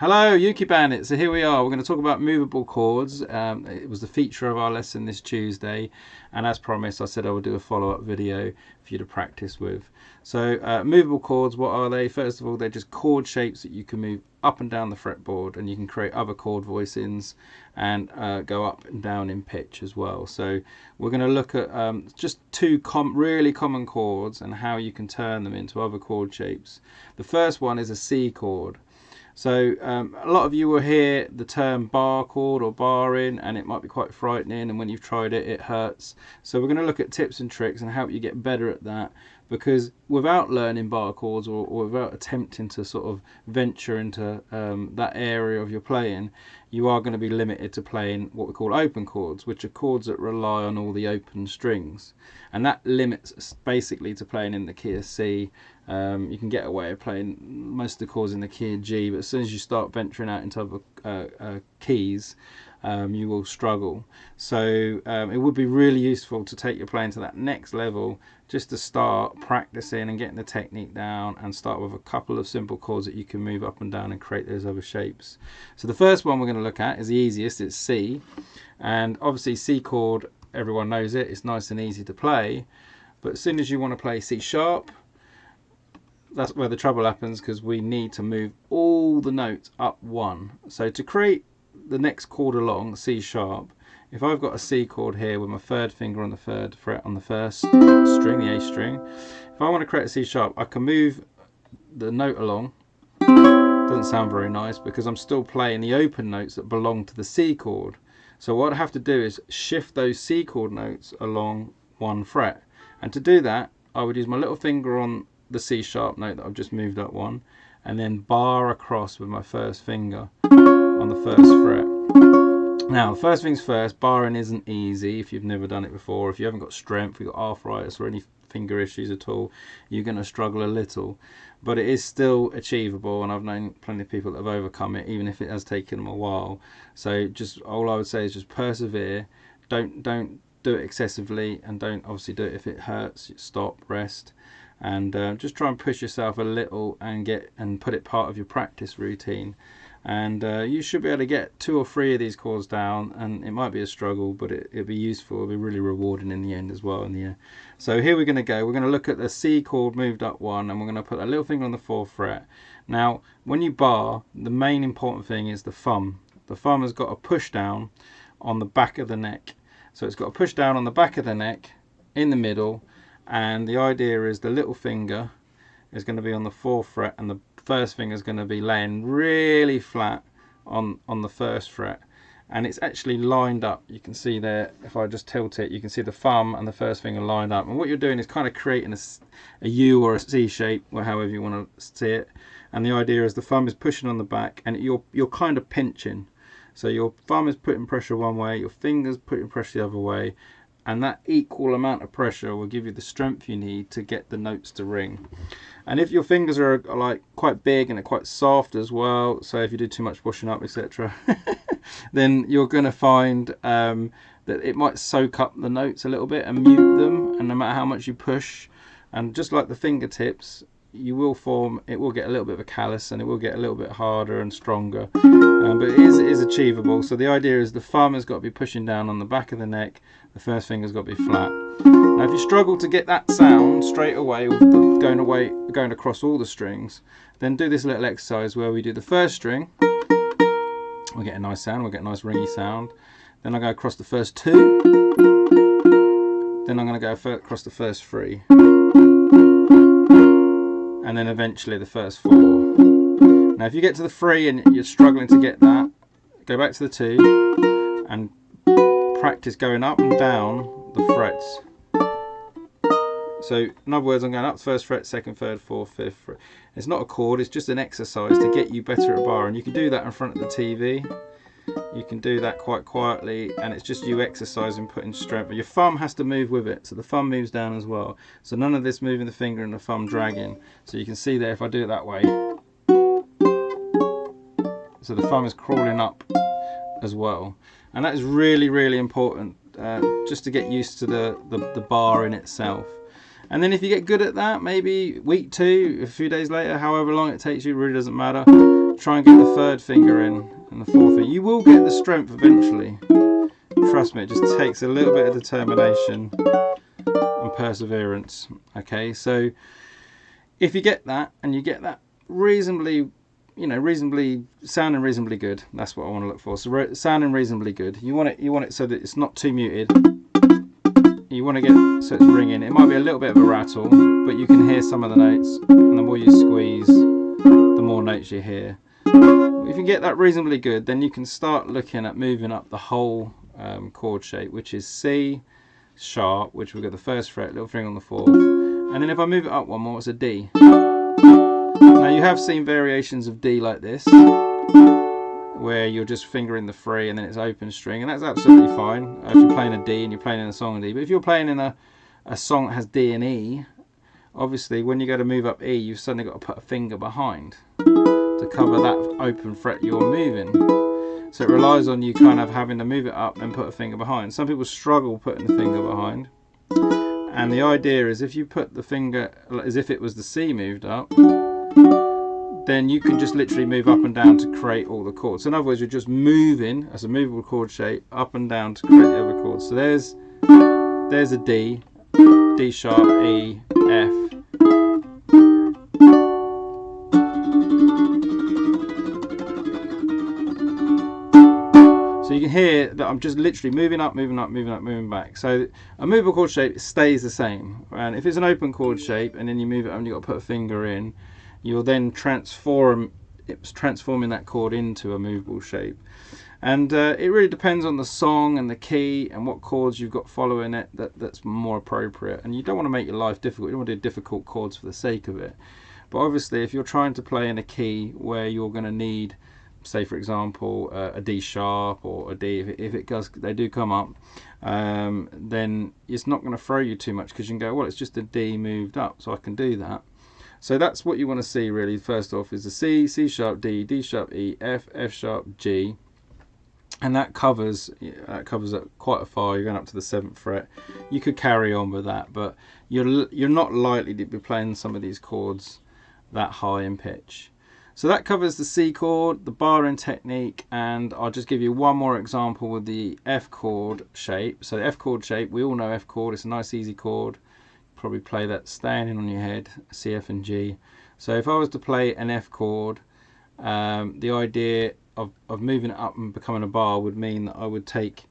Hello, Yuki Bandit. So here we are. We're going to talk about movable chords. It was the feature of our lesson this Tuesday, and as promised, I said I would do a follow-up video for you to practice with. So movable chords, what are they? First of all, they're just chord shapes that you can move up and down the fretboard, and you can create other chord voicings and go up and down in pitch as well. So we're going to look at just two really common chords and how you can turn them into other chord shapes. The first one is a C chord. So a lot of you will hear the term bar chord or barring, and it might be quite frightening, and when you've tried it, it hurts. So we're going to look at tips and tricks and help you get better at that, because without learning bar chords or without attempting to sort of venture into that area of your playing, you are going to be limited to playing what we call open chords, which are chords that rely on all the open strings, and that limits us basically to playing in the key of C. You can get away with playing most of the chords in the key of G, but as soon as you start venturing out into other keys, you will struggle. So it would be really useful to take your playing to that next level, just to start practicing and getting the technique down, and start with a couple of simple chords that you can move up and down and create those other shapes. So the first one we're going to look at is the easiest. It's C, and obviously C chord, everyone knows it, it's nice and easy to play, but as soon as you want to play C sharp, that's where the trouble happens, because we need to move all the notes up one. So to create the next chord along, C sharp, if I've got a C chord here with my third finger on the third fret on the first string, the A string, if I want to create a C sharp, I can move the note along. Doesn't sound very nice because I'm still playing the open notes that belong to the C chord. So what I have to do is shift those C chord notes along one fret, and to do that I would use my little finger on the C sharp note that I've just moved up one, and then bar across with my first finger on the first fret. Now, first things first, barring isn't easy if you've never done it before. If you haven't got strength, you've got arthritis or any finger issues at all, you're going to struggle a little, but it is still achievable, and I've known plenty of people that have overcome it, even if it has taken them a while. So just all I would say is just persevere. Don't do it excessively, and don't obviously do it if it hurts. Stop, rest, and just try and push yourself a little and put it part of your practice routine, and you should be able to get 2 or 3 of these chords down, and it might be a struggle, but it'll be useful. It'll be really rewarding in the end as well. So here we're going to go. We're going to look at the C chord moved up one, and we're going to put a little finger on the 4th fret. Now when you bar, the main important thing is the thumb. The thumb has got a push down on the back of the neck, so it's got a push down on the back of the neck in the middle, and the idea is the little finger is going to be on the 4th fret, and the first finger is going to be laying really flat on the 1st fret, and it's actually lined up. You can see there, if I just tilt it, you can see the thumb and the first finger lined up, and what you're doing is kind of creating a U or a C shape, or however you want to see it. And the idea is the thumb is pushing on the back, and you're kind of pinching. So your thumb is putting pressure one way, your fingers putting pressure the other way, and that equal amount of pressure will give you the strength you need to get the notes to ring. And if your fingers are like quite big and are quite soft as well, so if you do too much pushing up, etc., then you're going to find that it might soak up the notes a little bit and mute them, and no matter how much you push, and just like the fingertips, it will get a little bit of a callus, and it will get a little bit harder and stronger, but it is achievable. So the idea is the thumb has got to be pushing down on the back of the neck, the first finger's got to be flat. Now if you struggle to get that sound straight away with going across all the strings, then do this little exercise where we do the first string, we'll get a nice sound, we'll get a nice ringy sound, then I go across the first 2, then I'm going to go across the first 3, and then eventually the first 4. Now if you get to the 3 and you're struggling to get that, go back to the 2 and practice going up and down the frets. So in other words, I'm going up the 1st fret, 2nd, 3rd, 4th, 5th fret. It's not a chord, it's just an exercise to get you better at bar, and you can do that in front of the TV. You can do that quite quietly, and it's just you exercising, putting strength. But your thumb has to move with it, so the thumb moves down as well. So none of this moving the finger and the thumb dragging. So you can see there, if I do it that way, so the thumb is crawling up as well, and that is really, really important, just to get used to the bar in itself. And then if you get good at that, maybe week 2, a few days later, however long it takes you, it really doesn't matter. try and get the third finger in and the fourth finger. You will get the strength eventually. Trust me, it just takes a little bit of determination and perseverance. Okay, so if you get that, and you get that reasonably, reasonably sounding reasonably good, that's what I want to look for. So sounding reasonably good. You want it so that it's not too muted. You want to get it so it's ringing. It might be a little bit of a rattle, but you can hear some of the notes, and the more you squeeze, the more notes you hear. If you get that reasonably good, then you can start looking at moving up the whole chord shape, which is C sharp, which we've got the first fret, little finger on the fourth, and then if I move it up one more, it's a D. Now you have seen variations of D like this, where you're just fingering the free and then it's open string, and that's absolutely fine if you're playing a D and you're playing in a song in D. But if you're playing in a song that has D and E, obviously when you go to move up E, you've suddenly got to put a finger behind to cover that open fret you're moving. So it relies on you kind of having to move it up and put a finger behind. Some people struggle putting the finger behind, and the idea is if you put the finger as if it was the C moved up, then you can just literally move up and down to create all the chords. So in other words, you're just moving as a movable chord shape up and down to create the other chords. So there's a D, D sharp, E, F. So you can hear that I'm just literally moving up, moving up, moving up, moving back. So a movable chord shape stays the same. And if it's an open chord shape and then you move it up and you've got to put a finger in, you'll then transforming that chord into a movable shape. And it really depends on the song and the key and what chords you've got following it that's more appropriate. And you don't want to make your life difficult. You don't want to do difficult chords for the sake of it. But obviously if you're trying to play in a key where you're going to need, say for example, a D sharp or a D, if they do come up, then it's not going to throw you too much, because you can go, well, it's just a D moved up, so I can do that. So that's what you want to see really. First off is the C, C sharp, D, D sharp, E, F, F sharp, G, and that covers quite a far. You're going up to the 7th fret. You could carry on with that, but you're not likely to be playing some of these chords that high in pitch. So that covers the C chord, the barring technique, and I'll just give you one more example with the F chord shape. So the F chord shape, we all know F chord, it's a nice easy chord. Probably play that standing on your head, C, F and G. So if I was to play an F chord, the idea of moving it up and becoming a bar would mean that I would take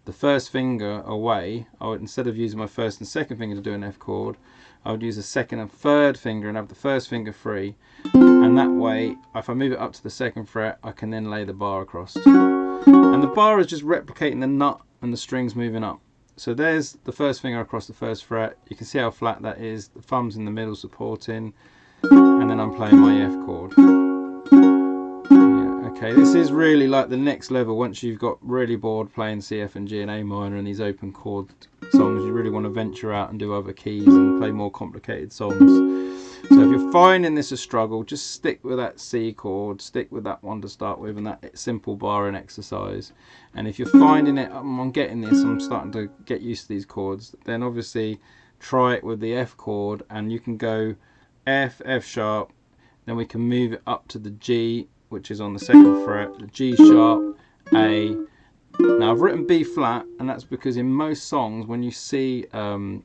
the first finger away. Instead of using my first and second finger to do an F chord, I would use the second and third finger and have the first finger free, and that way if I move it up to the 2nd fret, I can then lay the bar across, and the bar is just replicating the nut and the strings moving up. So there's the first finger across the 1st fret. You can see how flat that is. The thumb's in the middle supporting, and then I'm playing my F chord. Yeah, okay, this is really like the next level. Once you've got really bored playing C, F and G and A minor and these open chord songs, you really want to venture out and do other keys and play more complicated songs. So if you're finding this a struggle, just stick with that C chord, stick with that one to start with, and that simple barring exercise. And if you're finding it, I'm getting this, I'm starting to get used to these chords, then obviously try it with the F chord, and you can go F, F sharp, then we can move it up to the G, which is on the 2nd fret, the G sharp, A. Now I've written B flat, and that's because in most songs when you see an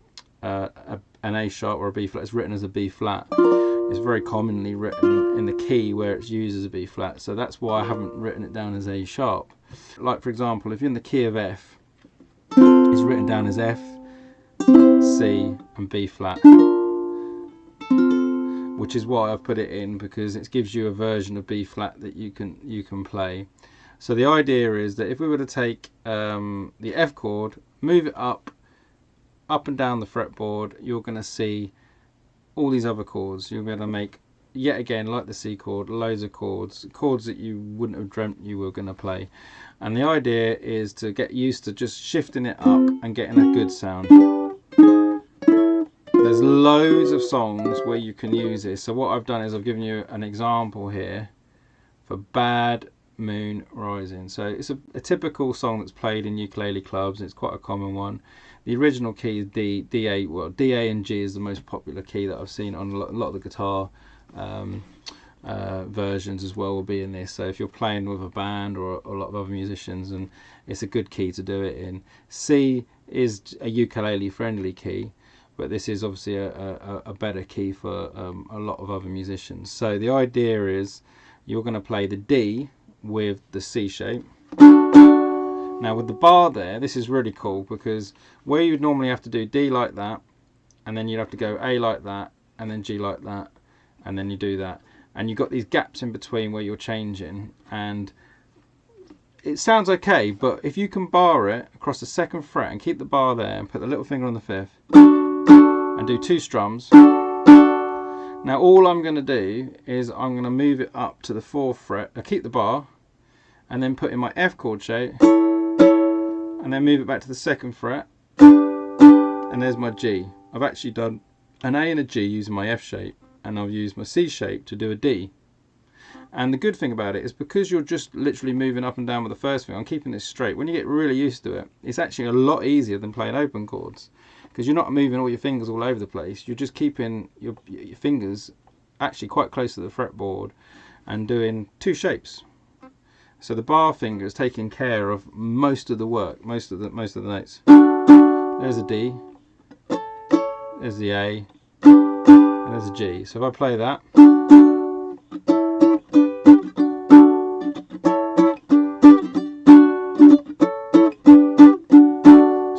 A sharp or a B flat, it's written as a B flat. It's very commonly written in the key where it's used as a B flat, so that's why I haven't written it down as A sharp. Like for example, if you're in the key of F, it's written down as F, C and B flat, which is why I've put it in, because it gives you a version of B flat that you can play. So the idea is that if we were to take the F chord, move it up and down the fretboard, you're going to see all these other chords. You'll be able to make, yet again, like the C chord, loads of chords that you wouldn't have dreamt you were going to play. And the idea is to get used to just shifting it up and getting a good sound. There's loads of songs where you can use this. So what I've done is I've given you an example here for Bad Moon Rising. So it's a typical song that's played in ukulele clubs. It's quite a common one. The original key is D, A and G is the most popular key that I've seen on a lot of the guitar versions as well will be in this. So if you're playing with a band or a lot of other musicians, and it's a good key to do it in. C is a ukulele friendly key, but this is obviously a better key for a lot of other musicians. So the idea is you're going to play the D with the C shape. Now with the bar there, this is really cool, because where you'd normally have to do D like that, and then you'd have to go A like that, and then G like that, and then you do that, and you've got these gaps in between where you're changing, and it sounds okay, but if you can bar it across the 2nd fret and keep the bar there and put the little finger on the 5th and do 2 strums. Now all I'm going to do is I'm going to move it up to the 4th fret, keep the bar, and then put in my F chord shape, and then move it back to the 2nd fret, and there's my G. I've actually done an A and a G using my F shape, and I've used my C shape to do a D. And the good thing about it is, because you're just literally moving up and down with the 1st finger, I'm keeping this straight. When you get really used to it, it's actually a lot easier than playing open chords, because you're not moving all your fingers all over the place. You're just keeping your fingers actually quite close to the fretboard and doing 2 shapes. So the bar finger is taking care of most of the work, most of the notes. There's a D, there's the A, and there's a G. So if I play that,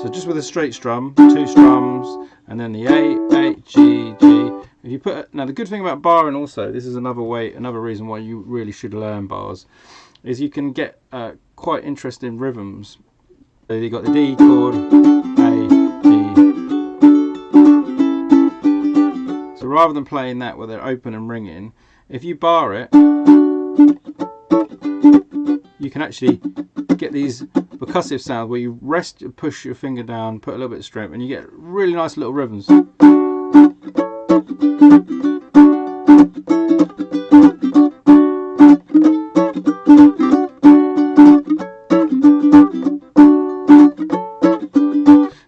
so just with a straight strum, 2 strums, and then the A, G, G. If you put, now the good thing about barring also, this is another reason why you really should learn bars, is you can get quite interesting rhythms. So you've got the D chord, A, G. So rather than playing that where they're open and ringing, if you bar it, you can actually get these percussive sounds where you rest, push your finger down, put a little bit of strength, and you get really nice little rhythms.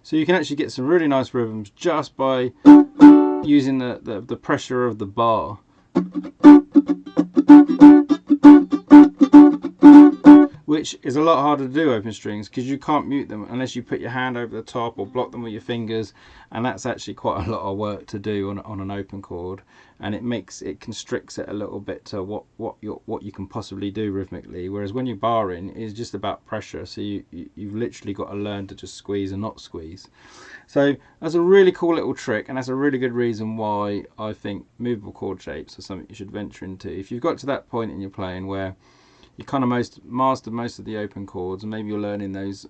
So you can actually get some really nice rhythms just by using the pressure of the bar. Which is a lot harder to do open strings, because you can't mute them unless you put your hand over the top or block them with your fingers, and that's actually quite a lot of work to do on an open chord, and it constricts it a little bit to what you can possibly do rhythmically. Whereas when you're barring, it's just about pressure, so you've literally got to learn to just squeeze and not squeeze. So that's a really cool little trick, and that's a really good reason why I think movable chord shapes are something you should venture into. If you've got to that point in your playing where you kind of mastered most of the open chords, and maybe you're learning those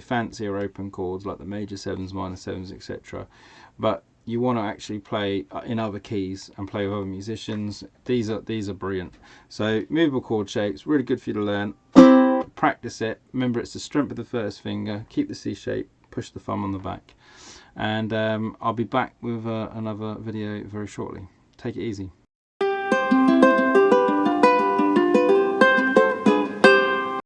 fancier open chords like the major 7s, minor 7s, etc., but you want to actually play in other keys and play with other musicians, these are brilliant. So movable chord shapes, really good for you to learn. Practice it. Remember, it's the strength of the 1st finger, keep the C shape, push the thumb on the back, and I'll be back with another video very shortly. Take it easy.